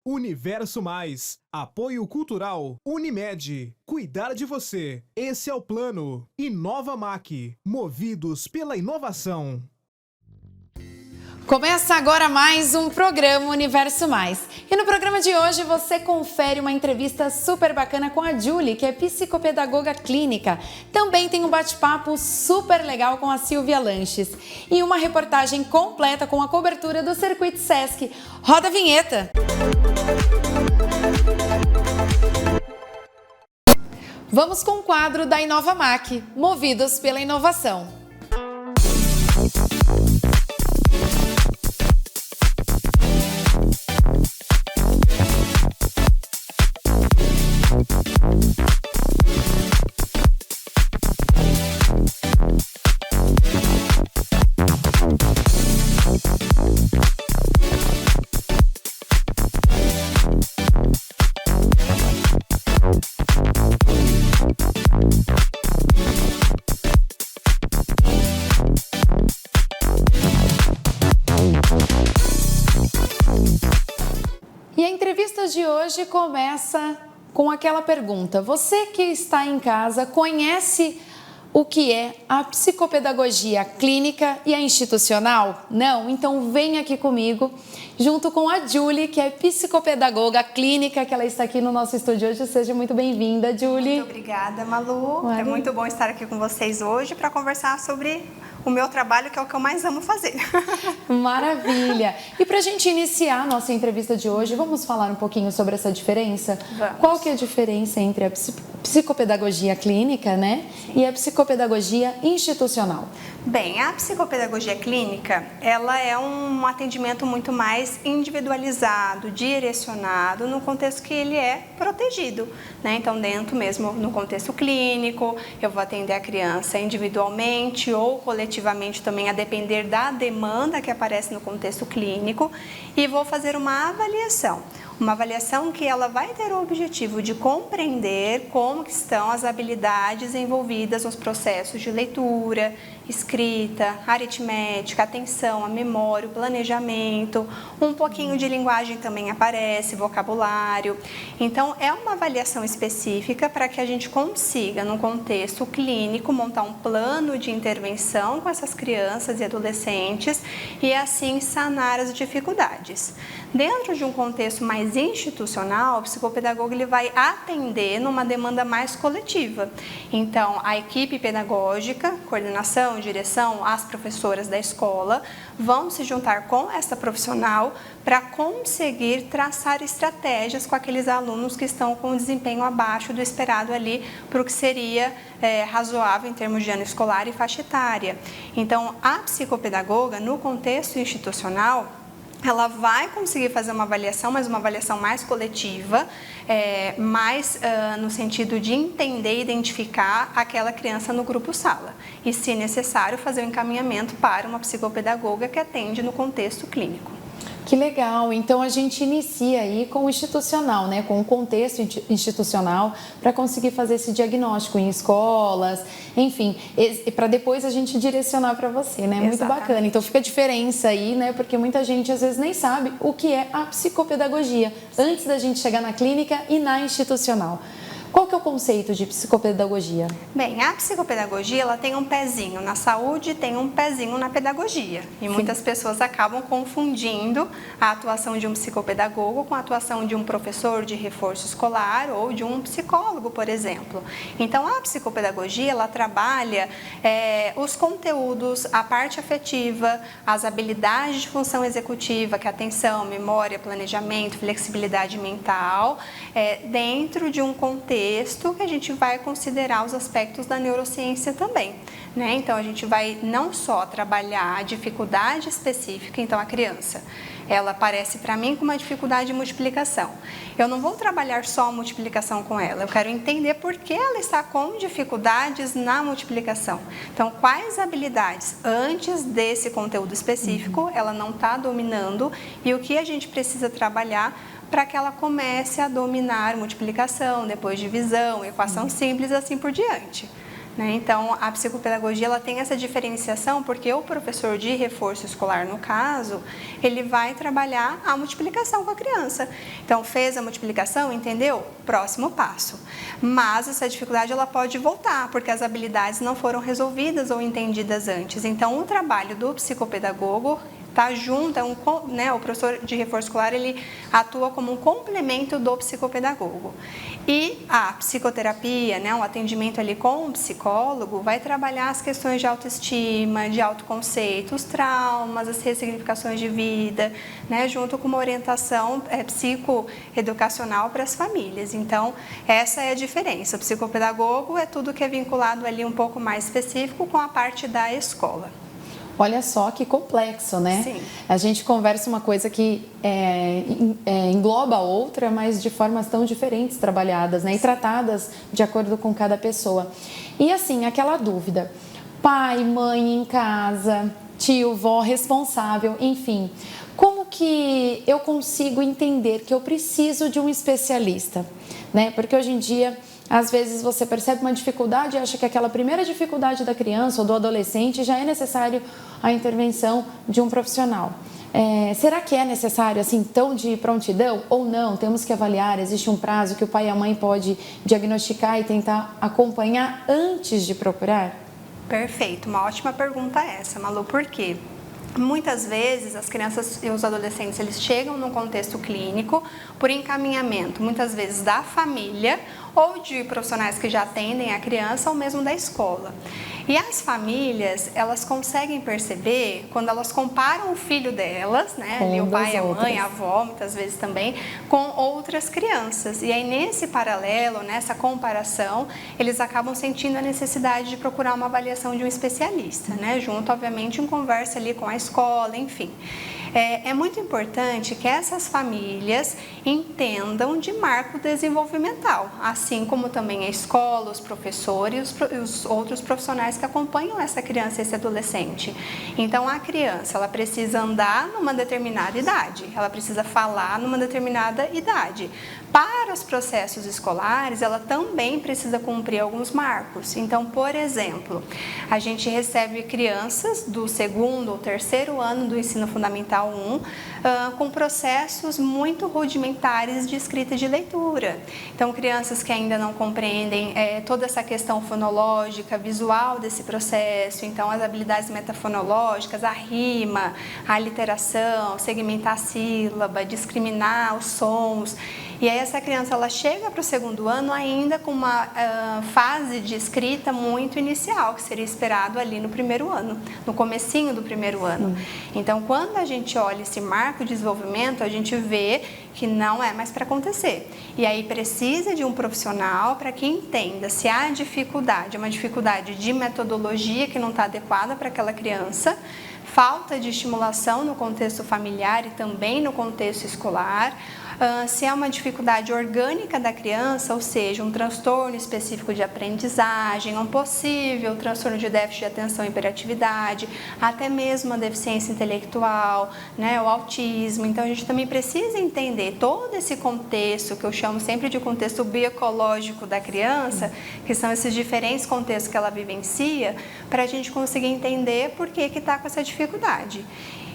Universo Mais, apoio cultural, Unimed, cuidar de você, esse é o plano. Inova Mac, movidos pela inovação. Começa agora mais um programa Universo Mais. E no programa de hoje você confere uma entrevista super bacana com a Julie, que é psicopedagoga clínica. Também tem um bate-papo super legal com a Silvia Lanches. E uma reportagem completa com a cobertura do Circuito Sesc. Roda a vinheta! Vamos com o quadro da Inova Mac, movidos pela inovação. E a entrevista de hoje começa com aquela pergunta: você que está em casa conhece o que é a psicopedagogia clínica e a institucional? Não? Então vem aqui comigo, junto com a Julie, que é psicopedagoga clínica, que ela está aqui no nosso estúdio hoje. Seja muito bem-vinda, Julie. Muito obrigada, Malu. Mari. É muito bom estar aqui com vocês hoje para conversar sobre o meu trabalho, que é o que eu mais amo fazer. Maravilha! E para a gente iniciar a nossa entrevista de hoje, vamos falar um pouquinho sobre essa diferença? Vamos. Qual que é a diferença entre a psicopedagogia clínica, né, e a psicopedagogia institucional? Bem, a psicopedagogia clínica, ela é um atendimento muito mais individualizado, direcionado, no contexto que ele é protegido, né? Então, dentro mesmo, no contexto clínico, eu vou atender a criança individualmente ou coletivamente também, a depender da demanda que aparece no contexto clínico, e vou fazer uma avaliação. Uma avaliação que ela vai ter o objetivo de compreender como que estão as habilidades envolvidas nos processos de leitura, escrita, aritmética, atenção, a memória, o planejamento, um pouquinho de linguagem também aparece, vocabulário. Então, é uma avaliação específica para que a gente consiga, no contexto clínico, montar um plano de intervenção com essas crianças e adolescentes e assim sanar as dificuldades. Dentro de um contexto mais institucional, o psicopedagogo ele vai atender numa demanda mais coletiva. Então, a equipe pedagógica, coordenação, direção, as professoras da escola vão se juntar com essa profissional para conseguir traçar estratégias com aqueles alunos que estão com desempenho abaixo do esperado ali para o que seria razoável em termos de ano escolar e faixa etária. Então, a psicopedagoga, no contexto institucional, ela vai conseguir fazer uma avaliação, mas uma avaliação mais coletiva, mais no sentido de entender e identificar aquela criança no grupo sala. E, se necessário, fazer o encaminhamento para uma psicopedagoga que atende no contexto clínico. Que legal! Então a gente inicia aí com o institucional, né? Com o contexto institucional para conseguir fazer esse diagnóstico em escolas, enfim, para depois a gente direcionar para você, né? Muito Exatamente. bacana. Então fica a diferença aí, né? Porque muita gente às vezes nem sabe o que é a psicopedagogia antes da gente chegar na clínica e na institucional. Qual que é o conceito de psicopedagogia? Bem, a psicopedagogia ela tem um pezinho na saúde, tem um pezinho na pedagogia. E muitas pessoas acabam confundindo a atuação de um psicopedagogo com a atuação de um professor de reforço escolar ou de um psicólogo, por exemplo. Então, a psicopedagogia ela trabalha os conteúdos, a parte afetiva, as habilidades de função executiva, que é atenção, memória, planejamento, flexibilidade mental, dentro de um contexto que a gente vai considerar os aspectos da neurociência também, né? Então, a gente vai não só trabalhar a dificuldade específica, então a criança, ela aparece para mim com uma dificuldade de multiplicação. Eu não vou trabalhar só a multiplicação com ela, eu quero entender por que ela está com dificuldades na multiplicação. Então, quais habilidades antes desse conteúdo específico ela não está dominando e o que a gente precisa trabalhar para que ela comece a dominar multiplicação, depois divisão, equação simples, assim por diante. né? Então, a psicopedagogia ela tem essa diferenciação porque o professor de reforço escolar, no caso, ele vai trabalhar a multiplicação com a criança. Então, fez a multiplicação, entendeu? Próximo passo. Mas essa dificuldade ela pode voltar, porque as habilidades não foram resolvidas ou entendidas antes. Então, o trabalho do psicopedagogo tá junto, o professor de reforço escolar, ele atua como um complemento do psicopedagogo. E a psicoterapia, o atendimento ali com o psicólogo, vai trabalhar as questões de autoestima, de autoconceito, os traumas, as ressignificações de vida, junto com uma orientação psicoeducacional para as famílias. Então, essa é a diferença. O psicopedagogo é tudo que é vinculado ali um pouco mais específico com a parte da escola. Olha só que complexo, né? Sim. A gente conversa uma coisa que engloba a outra, mas de formas tão diferentes trabalhadas, né? E tratadas de acordo com cada pessoa. E assim, aquela dúvida, pai, mãe em casa, tio, vó, responsável, enfim, como que eu consigo entender que eu preciso de um especialista, né? Porque hoje em dia, às vezes você percebe uma dificuldade e acha que aquela primeira dificuldade da criança ou do adolescente já é necessário a intervenção de um profissional. Será que é necessário assim tão de prontidão ou não? Temos que avaliar, existe um prazo que o pai e a mãe pode diagnosticar e tentar acompanhar antes de procurar? Perfeito, uma ótima pergunta essa, Malu, por quê? Muitas vezes as crianças e os adolescentes eles chegam num contexto clínico por encaminhamento, muitas vezes da família ou de profissionais que já atendem a criança ou mesmo da escola. E as famílias, elas conseguem perceber quando elas comparam o filho delas, ali o pai, a mãe, a avó, muitas vezes também, com outras crianças. E aí nesse paralelo, nessa comparação, eles acabam sentindo a necessidade de procurar uma avaliação de um especialista, junto, obviamente, em conversa ali com a escola, enfim. É muito importante que essas famílias entendam de marco desenvolvimental, assim como também a escola, os professores e os outros profissionais que acompanham essa criança e esse adolescente. Então, a criança, ela precisa andar numa determinada idade, ela precisa falar numa determinada idade. Para os processos escolares, ela também precisa cumprir alguns marcos. Então, por exemplo, a gente recebe crianças do 2º ou 3º ano do ensino fundamental 1 com processos muito rudimentares de escrita e de leitura. Então, crianças que ainda não compreendem toda essa questão fonológica, visual desse processo, então as habilidades metafonológicas, a rima, a aliteração, segmentar a sílaba, discriminar os sons. E aí essa criança ela chega para o 2º ano ainda com uma fase de escrita muito inicial, que seria esperado ali no 1º ano, no comecinho do 1º ano. Então, quando a gente olha esse marco de desenvolvimento, a gente vê que não é mais para acontecer. E aí precisa de um profissional para que entenda se há dificuldade, uma dificuldade de metodologia que não está adequada para aquela criança, falta de estimulação no contexto familiar e também no contexto escolar, se há uma dificuldade orgânica da criança, ou seja, um transtorno específico de aprendizagem, um possível transtorno de déficit de atenção e hiperatividade, até mesmo uma deficiência intelectual, o autismo. Então, a gente também precisa entender todo esse contexto, que eu chamo sempre de contexto bioecológico da criança, que são esses diferentes contextos que ela vivencia, para a gente conseguir entender por que está com essa dificuldade.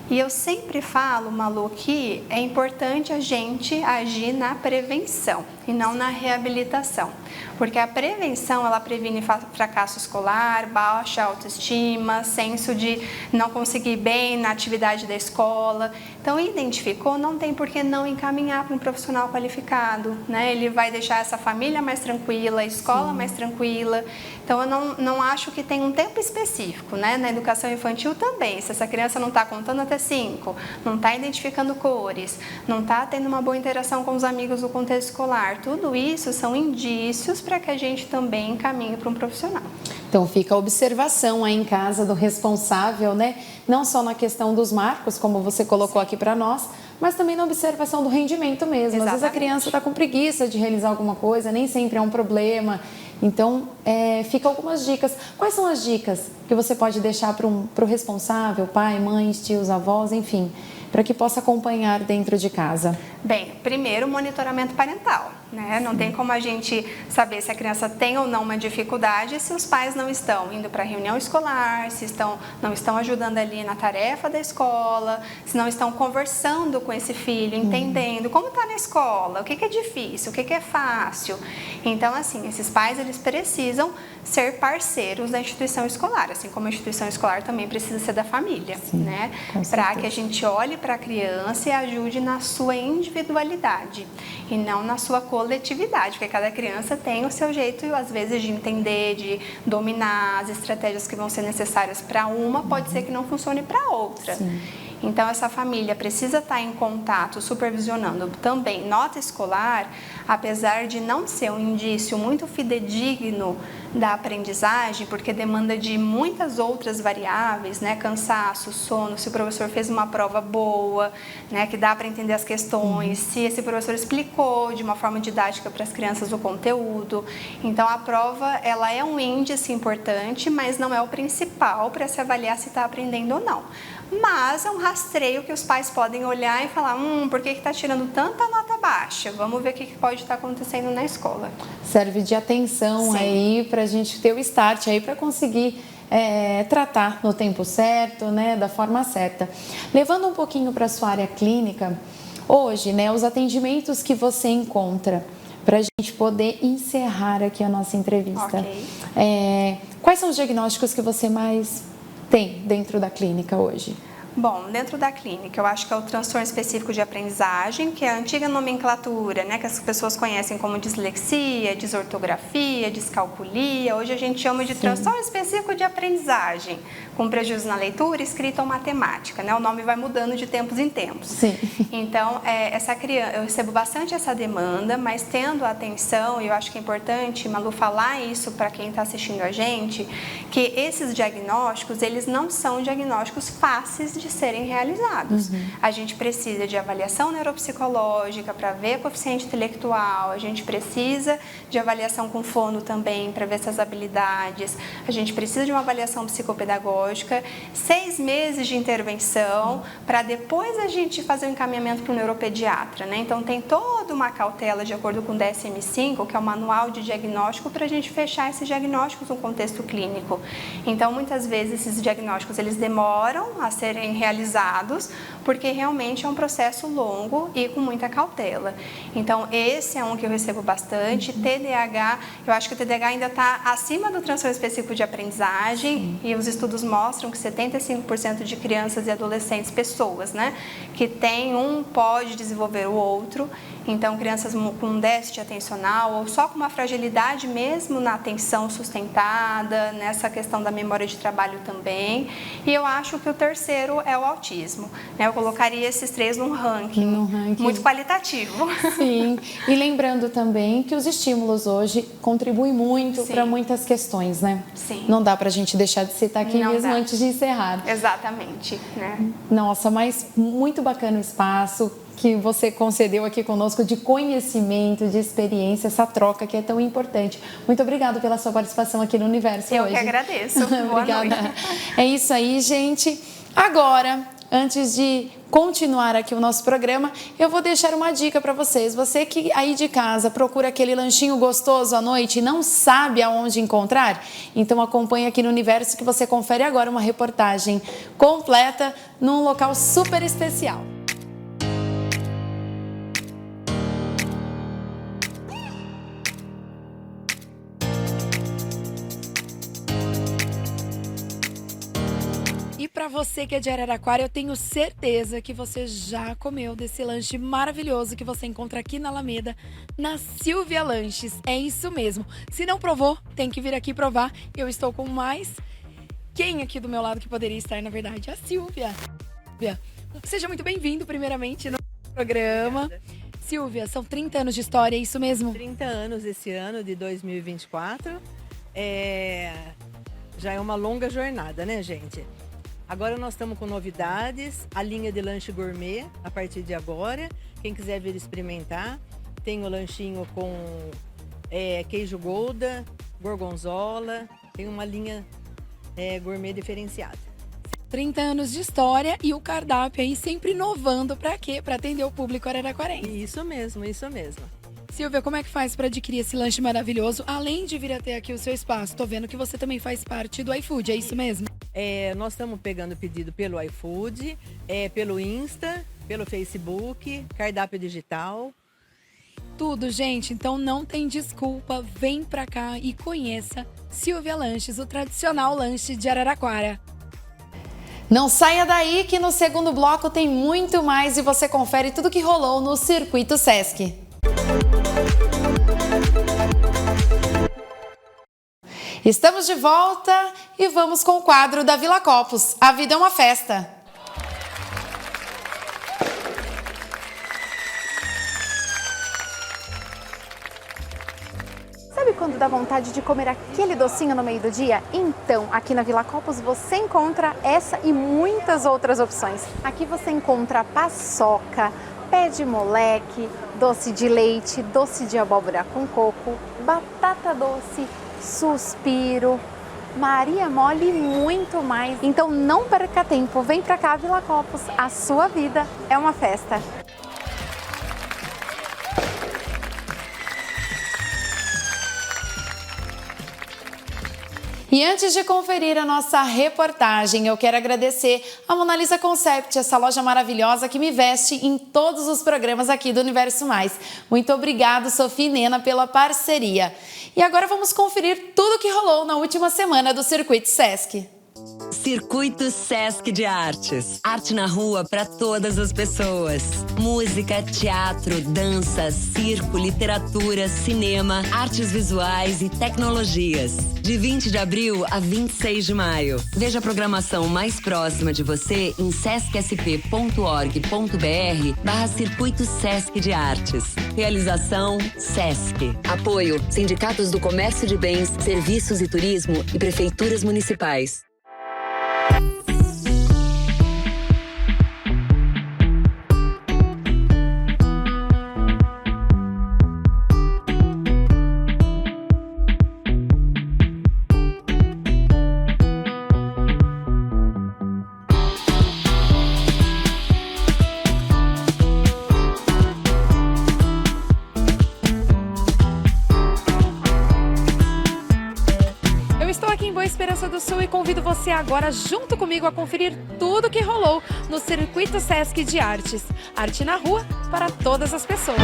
E eu sempre falo, Malu, que é importante a gente agir na prevenção e não na reabilitação. Porque a prevenção, ela previne fracasso escolar, baixa autoestima, senso de não conseguir bem na atividade da escola. Então, identificou, não tem por que não encaminhar para um profissional qualificado, Ele vai deixar essa família mais tranquila, a escola mais tranquila. Então, eu não acho que tem um tempo específico, Na educação infantil também. Se essa criança não está contando até 5, não está identificando cores, não está tendo uma boa interação com os amigos no contexto escolar, tudo isso são indícios para que a gente também encaminhe para um profissional. Então fica a observação aí em casa do responsável, Não só na questão dos marcos, como você colocou aqui para nós, mas também na observação do rendimento mesmo. Exatamente. Às vezes a criança está com preguiça de realizar alguma coisa, nem sempre é um problema. Então, fica algumas dicas. Quais são as dicas que você pode deixar para o responsável, pai, mães, tios, avós, enfim, para que possa acompanhar dentro de casa? Bem, primeiro, monitoramento parental, né? Não tem como a gente saber se a criança tem ou não uma dificuldade se os pais não estão indo para a reunião escolar, se não estão ajudando ali na tarefa da escola, se não estão conversando com esse filho, entendendo como está na escola, o que é difícil, o que é fácil. Então, assim, esses pais, eles precisam ser parceiros da instituição escolar, assim como a instituição escolar também precisa ser da família, né? Para que a gente olhe para a criança e ajude na sua individualidade e não na sua coletividade, porque cada criança tem o seu jeito, às vezes, de entender, de dominar as estratégias que vão ser necessárias para uma, pode ser que não funcione para outra. Então, essa família precisa estar em contato, supervisionando também nota escolar, apesar de não ser um indício muito fidedigno da aprendizagem, porque demanda de muitas outras variáveis, né? Cansaço, sono, se o professor fez uma prova boa, né? Que dá para entender as questões, se esse professor explicou de uma forma didática para as crianças o conteúdo. Então, a prova, ela é um índice importante, mas não é o principal para se avaliar se está aprendendo ou não. Mas é um rastreio que os pais podem olhar e falar, por que está tirando tanta nota baixa? Vamos ver o que pode estar acontecendo na escola. Serve de atenção aí para a gente ter o start aí para conseguir tratar no tempo certo, né, da forma certa. Levando um pouquinho para a sua área clínica, hoje, né, os atendimentos que você encontra, para a gente poder encerrar aqui a nossa entrevista. Quais são os diagnósticos que você mais tem dentro da clínica hoje? Bom, dentro da clínica, eu acho que é o transtorno específico de aprendizagem, que é a antiga nomenclatura, né, que as pessoas conhecem como dislexia, desortografia, descalculia. Hoje a gente chama de transtorno específico de aprendizagem, com prejuízo na leitura, escrita ou matemática, né? O nome vai mudando de tempos em tempos. Então, essa criança, eu recebo bastante essa demanda, mas tendo atenção, e eu acho que é importante, Malu, falar isso para quem está assistindo a gente, que esses diagnósticos, eles não são diagnósticos fáceis de serem realizados. A gente precisa de avaliação neuropsicológica para ver coeficiente intelectual, a gente precisa de avaliação com fono também para ver essas habilidades, a gente precisa de uma avaliação psicopedagógica, 6 meses de intervenção para depois a gente fazer o encaminhamento para o neuropediatra, né? Então tem toda uma cautela de acordo com o DSM-5, que é o manual de diagnóstico, para a gente fechar esses diagnósticos no contexto clínico. Então muitas vezes esses diagnósticos eles demoram a serem realizados, porque realmente é um processo longo e com muita cautela. Então, esse é um que eu recebo bastante. TDAH, eu acho que o TDAH ainda está acima do transtorno específico de aprendizagem, e os estudos mostram que 75% de crianças e adolescentes, pessoas, né, que tem um pode desenvolver o outro. Então, crianças com déficit atencional ou só com uma fragilidade mesmo na atenção sustentada, nessa questão da memória de trabalho também. E eu acho que o terceiro é o autismo, né? Eu colocaria esses 3 num ranking muito qualitativo. Sim, e lembrando também que os estímulos hoje contribuem muito para muitas questões, né? Sim. Não dá para a gente deixar de citar aqui mesmo antes de encerrar. Exatamente, né? Nossa, mas muito bacana o espaço que você concedeu aqui conosco de conhecimento, de experiência, essa troca que é tão importante. Muito obrigada pela sua participação aqui no Universo Eu hoje. Eu que agradeço. Boa noite. É isso aí, gente. Agora, antes de continuar aqui o nosso programa, eu vou deixar uma dica para vocês. Você que aí de casa procura aquele lanchinho gostoso à noite e não sabe aonde encontrar, então acompanhe aqui no Universo que você confere agora uma reportagem completa num local super especial. E para você que é de Araraquara, eu tenho certeza que você já comeu desse lanche maravilhoso que você encontra aqui na Alameda, na Silvia Lanches. É isso mesmo. Se não provou, tem que vir aqui provar. Eu estou com mais... Quem aqui do meu lado que poderia estar, na verdade? A Silvia. Seja muito bem-vindo, primeiramente, no programa. Obrigada. Silvia, são 30 anos de história, é isso mesmo? 30 anos esse ano, de 2024. Já é uma longa jornada, né, gente? Agora nós estamos com novidades, a linha de lanche gourmet a partir de agora. Quem quiser vir experimentar, tem o lanchinho com queijo Gouda, gorgonzola, tem uma linha gourmet diferenciada. 30 anos de história e o cardápio aí sempre inovando para quê? Para atender o público araraquarense. Isso mesmo, isso mesmo. Silvia, como é que faz para adquirir esse lanche maravilhoso, além de vir até aqui o seu espaço? Tô vendo que você também faz parte do iFood, é isso mesmo? Nós estamos pegando pedido pelo iFood, pelo Insta, pelo Facebook, cardápio digital. Tudo, gente. Então não tem desculpa. Vem pra cá e conheça Silvia Lanches, o tradicional lanche de Araraquara. Não saia daí que no segundo bloco tem muito mais e você confere tudo que rolou no Circuito Sesc. Estamos de volta e vamos com o quadro da Vila Copos. A vida é uma festa. Sabe quando dá vontade de comer aquele docinho no meio do dia? Então, aqui na Vila Copos você encontra essa e muitas outras opções. Aqui você encontra paçoca, pé de moleque, doce de leite, doce de abóbora com coco, batata doce, suspiro, Maria Mole e muito mais. Então não perca tempo, vem pra cá, Vila Copos, a sua vida é uma festa. E antes de conferir a nossa reportagem, eu quero agradecer a Mona Lisa Concept, essa loja maravilhosa que me veste em todos os programas aqui do Universo Mais. Muito obrigado, Sofia e Nena, pela parceria. E agora vamos conferir tudo que rolou na última semana do Circuito Sesc. Circuito Sesc de Artes. Arte na rua para todas as pessoas. Música, teatro, dança, circo, literatura, cinema, artes visuais e tecnologias. De 20 de abril a 26 de maio. Veja a programação mais próxima de você em sescsp.org.br/Circuito Sesc de Artes. Realização Sesc. Apoio Sindicatos do Comércio de Bens, Serviços e Turismo e Prefeituras Municipais. Esperança do Sul e convido você agora junto comigo a conferir tudo que rolou no Circuito Sesc de Artes. Arte na rua para todas as pessoas.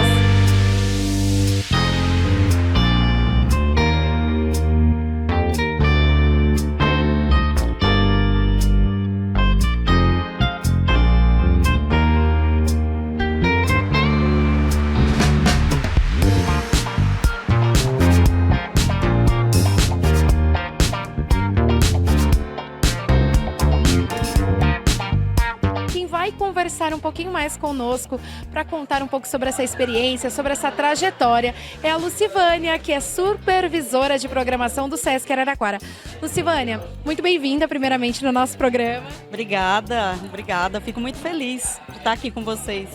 Conversar um pouquinho mais conosco para contar um pouco sobre essa experiência, sobre essa trajetória, é a Lucivânia, que é supervisora de programação do Sesc Araraquara. Lucivânia, muito bem-vinda primeiramente no nosso programa. Obrigada. Fico muito feliz de estar aqui com vocês.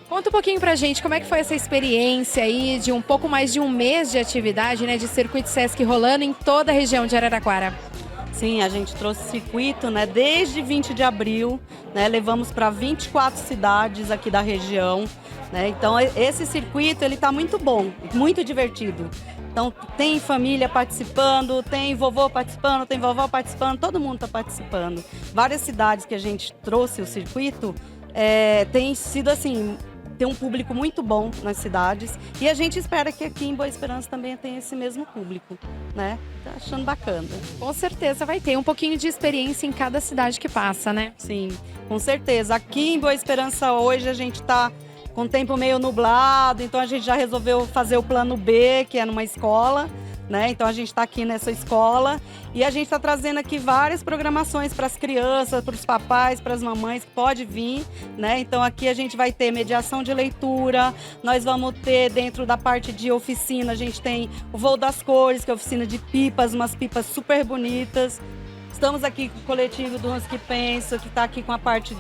Conta um pouquinho pra gente como é que foi essa experiência aí de um pouco mais de um mês de atividade, né, de Circuito Sesc rolando em toda a região de Araraquara. Sim, a gente trouxe circuito, né, desde 20 de abril, né, levamos para 24 cidades aqui da região, né, então esse circuito ele tá muito bom, muito divertido. Então tem família participando, tem vovô participando, tem vovó participando, todo mundo está participando. Várias cidades que a gente trouxe o circuito tem sido assim, tem um público muito bom nas cidades e a gente espera que aqui em Boa Esperança também tenha esse mesmo público, né? Tá achando bacana. Com certeza vai ter um pouquinho de experiência em cada cidade que passa, né? Sim, com certeza. Aqui em Boa Esperança hoje a gente tá com o tempo meio nublado, então a gente já resolveu fazer o plano B, que é numa escola, né? Então a gente está aqui nessa escola e a gente está trazendo aqui várias programações para as crianças, para os papais, para as mamães, que pode vir, né? Então aqui a gente vai ter mediação de leitura, nós vamos ter dentro da parte de oficina, a gente tem o voo das cores, que é a oficina de pipas, umas pipas super bonitas. Estamos aqui com o coletivo do Uns que Pensa, que está aqui com a parte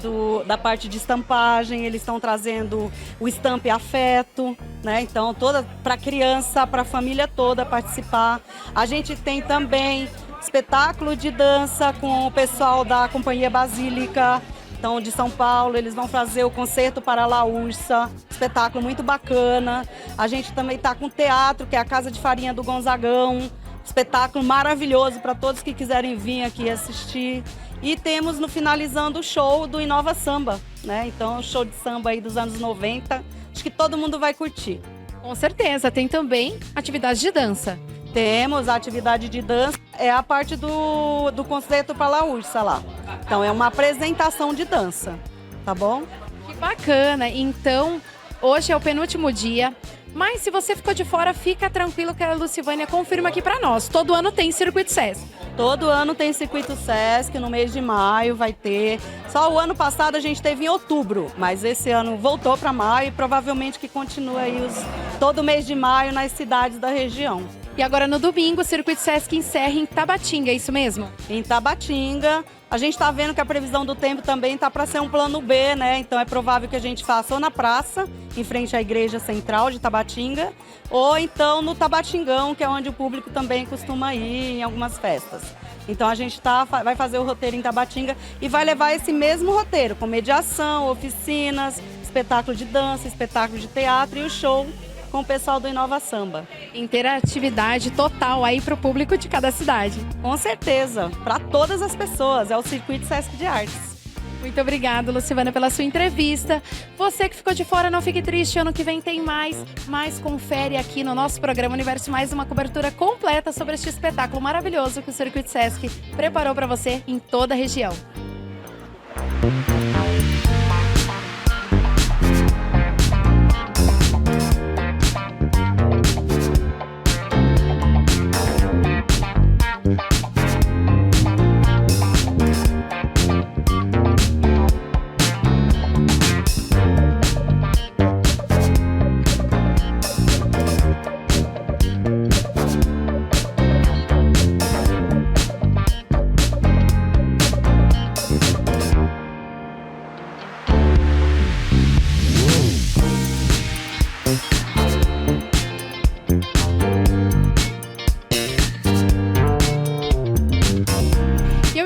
da parte de estampagem. Eles estão trazendo o Estampe Afeto, né? Então, toda para a criança, para a família toda participar. A gente tem também espetáculo de dança com o pessoal da Companhia Basílica, então, de São Paulo. Eles vão fazer o Concerto para a Laúça, espetáculo muito bacana. A gente também está com teatro, que é a Casa de Farinha do Gonzagão, espetáculo maravilhoso para todos que quiserem vir aqui assistir. E temos no finalizando o show do Inova Samba, né? Então, o show de samba aí dos anos 90, acho que todo mundo vai curtir. Com certeza, tem também atividade de dança. Temos a atividade de dança, é a parte do Concerto para a Laúça lá. Então, é uma apresentação de dança, tá bom? Que bacana! Então, hoje é o penúltimo dia, mas se você ficou de fora, fica tranquilo que a Lucivânia confirma aqui para nós. Todo ano tem Circuito Sesc. Todo ano tem Circuito Sesc, no mês de maio vai ter. Só o ano passado a gente teve em outubro, mas esse ano voltou para maio e provavelmente que continua aí todo mês de maio nas cidades da região. E agora no domingo, o Circuito Sesc encerra em Tabatinga, é isso mesmo? Em Tabatinga. A gente está vendo que a previsão do tempo também está para ser um plano B, né? Então é provável que a gente faça ou na praça, em frente à Igreja Central de Tabatinga, ou então no Tabatingão, que é onde o público também costuma ir em algumas festas. Então a gente vai fazer o roteiro em Tabatinga e vai levar esse mesmo roteiro, com mediação, oficinas, espetáculo de dança, espetáculo de teatro e o show com o pessoal do Inova Samba. Interatividade total aí para o público de cada cidade. Com certeza, para todas as pessoas, é o Circuito Sesc de Artes. Muito obrigada, Lucivânia, pela sua entrevista. Você que ficou de fora, não fique triste, ano que vem tem mais, mas confere aqui no nosso programa Universo Mais uma cobertura completa sobre este espetáculo maravilhoso que o Circuito Sesc preparou para você em toda a região.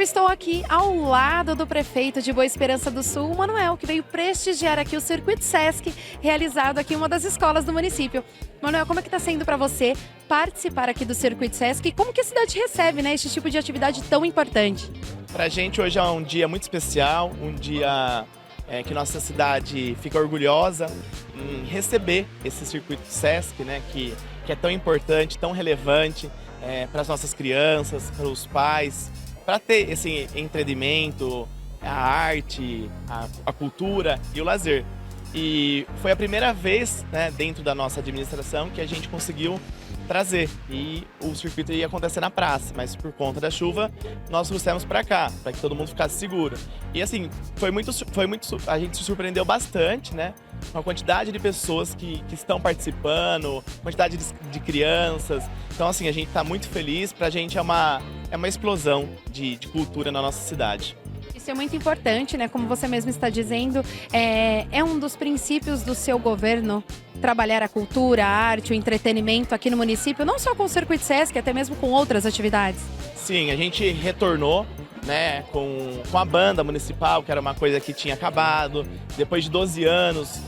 Estou aqui ao lado do prefeito de Boa Esperança do Sul, o Manuel, que veio prestigiar aqui o Circuito Sesc, realizado aqui em uma das escolas do município. Manuel, como é que está sendo para você participar aqui do Circuito Sesc e como que a cidade recebe, né, este tipo de atividade tão importante? Para a gente hoje é um dia muito especial, um dia que nossa cidade fica orgulhosa em receber esse Circuito Sesc, né, que é tão importante, tão relevante para as nossas crianças, para os pais, para ter esse entretenimento, a arte, a cultura e o lazer. E foi a primeira vez, né, dentro da nossa administração que a gente conseguiu trazer. E o circuito ia acontecer na praça, mas por conta da chuva nós trouxemos para cá, para que todo mundo ficasse seguro. E assim, a gente se surpreendeu bastante, né? Com a quantidade de pessoas que estão participando, quantidade de crianças. Então assim, a gente está muito feliz, pra gente é uma explosão de cultura na nossa cidade. Isso é muito importante, né? Como você mesmo está dizendo, é um dos princípios do seu governo trabalhar a cultura, a arte, o entretenimento aqui no município, não só com o Circuito Sesc, até mesmo com outras atividades. Sim, a gente retornou, né, com a banda municipal, que era uma coisa que tinha acabado. Depois de 12 anos,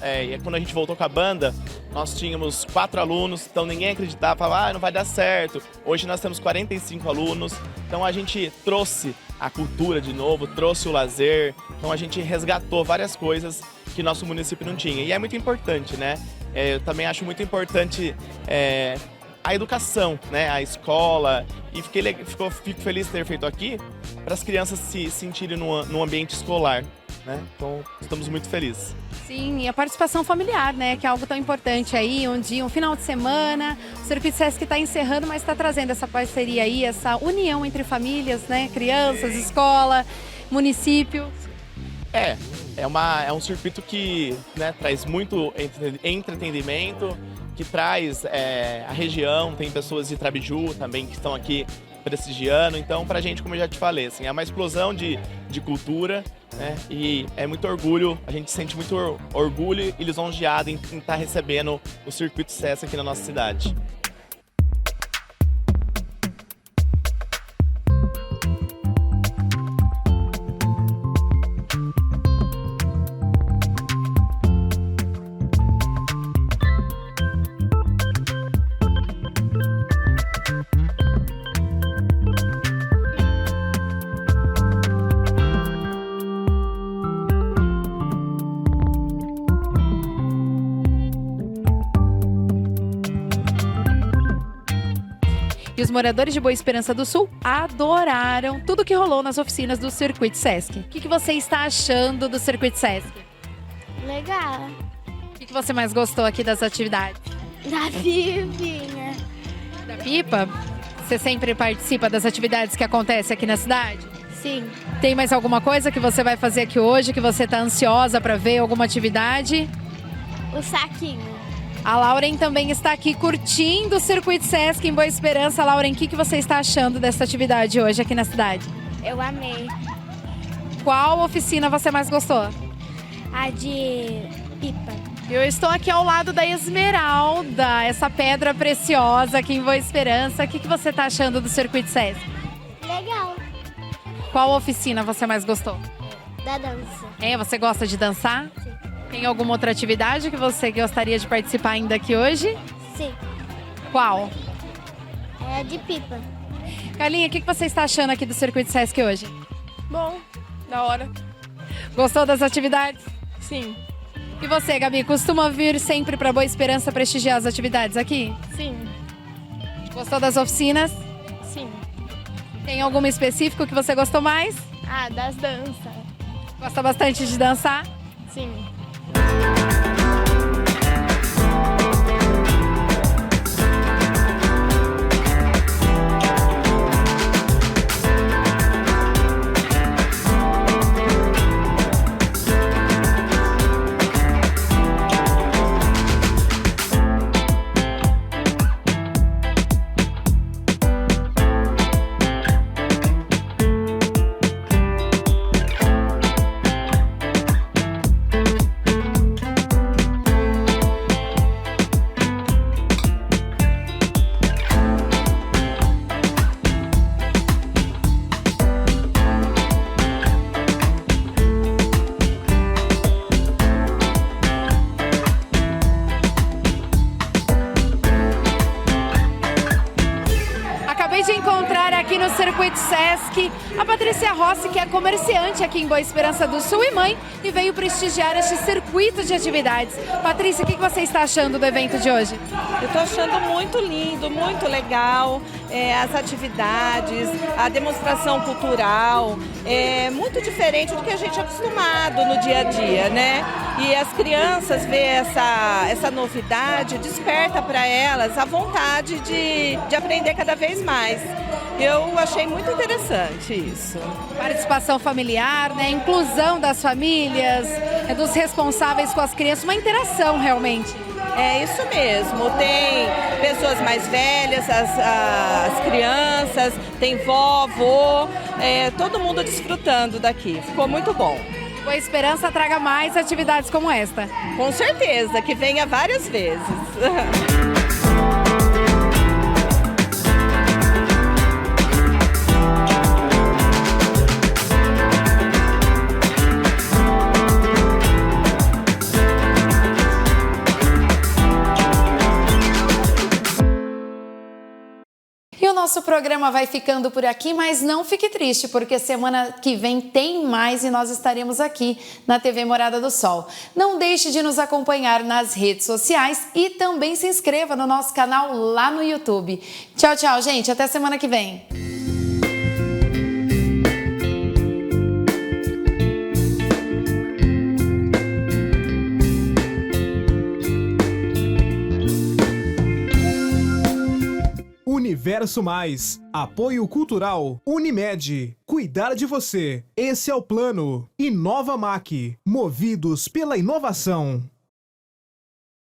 quando a gente voltou com a banda, nós tínhamos 4 alunos, então ninguém acreditava, falava, não vai dar certo. Hoje nós temos 45 alunos, então a gente trouxe a cultura de novo, trouxe o lazer, então a gente resgatou várias coisas que nosso município não tinha. E é muito importante, né? Eu também acho muito importante a educação, né? A escola, e fico feliz de ter feito aqui para as crianças se sentirem no ambiente escolar, né? Então estamos muito felizes. Sim, e a participação familiar, né? Que é algo tão importante aí, um final de semana, o Circuito Sesc está encerrando, mas está trazendo essa parceria aí, essa união entre famílias, né? Crianças, escola, município. É um circuito que, né, traz muito entretenimento, que traz a região, tem pessoas de Trabiju também que estão aqui prestigiando. Então, pra gente, como eu já te falei, assim, é uma explosão de cultura, né? E é muito orgulho, a gente sente muito orgulho e lisonjeado em estar recebendo o Circuito Sesc aqui na nossa cidade. E os moradores de Boa Esperança do Sul adoraram tudo que rolou nas oficinas do Circuito Sesc. O que você está achando do Circuito Sesc? Legal. O que você mais gostou aqui das atividades? Da pipinha. Da pipa? Você sempre participa das atividades que acontecem aqui na cidade? Sim. Tem mais alguma coisa que você vai fazer aqui hoje, que você está ansiosa para ver, alguma atividade? O saquinho. A Lauren também está aqui curtindo o Circuito Sesc em Boa Esperança. Lauren, o que você está achando dessa atividade hoje aqui na cidade? Eu amei. Qual oficina você mais gostou? A de pipa. Eu estou aqui ao lado da Esmeralda, essa pedra preciosa aqui em Boa Esperança. O que você está achando do Circuito Sesc? Legal. Qual oficina você mais gostou? Da dança. Você gosta de dançar? Sim. Tem alguma outra atividade que você gostaria de participar ainda aqui hoje? Sim. Qual? É de pipa. Carlinha, o que você está achando aqui do Circuito Sesc hoje? Bom, da hora. Gostou das atividades? Sim. E você, Gabi, costuma vir sempre para Boa Esperança prestigiar as atividades aqui? Sim. Gostou das oficinas? Sim. Tem alguma específico que você gostou mais? Ah, das danças. Gosta bastante de dançar? Sim. De encontrar aqui no Circuito Sesc a Patrícia Rossi, que é comerciante aqui em Boa Esperança do Sul e mãe, e veio prestigiar este circuito de atividades. Patrícia, o que você está achando do evento de hoje? Eu estou achando muito lindo, muito legal, as atividades, a demonstração cultural, muito diferente do que a gente é acostumado no dia a dia, né? E as crianças ver essa novidade, desperta para elas a vontade de aprender cada vez mais. Eu achei muito interessante isso. Participação familiar, né? Inclusão das famílias, dos responsáveis com as crianças, uma interação realmente. É isso mesmo, tem pessoas mais velhas, as crianças, tem vovô, todo mundo desfrutando daqui, ficou muito bom. Boa Esperança traga mais atividades como esta. Com certeza, que venha várias vezes. E o nosso programa vai ficando por aqui, mas não fique triste, porque semana que vem tem mais e nós estaremos aqui na TV Morada do Sol. Não deixe de nos acompanhar nas redes sociais e também se inscreva no nosso canal lá no YouTube. Tchau, tchau, gente. Até semana que vem. Universo Mais, apoio cultural, Unimed, cuidar de você, esse é o plano, Inova Mac, movidos pela inovação.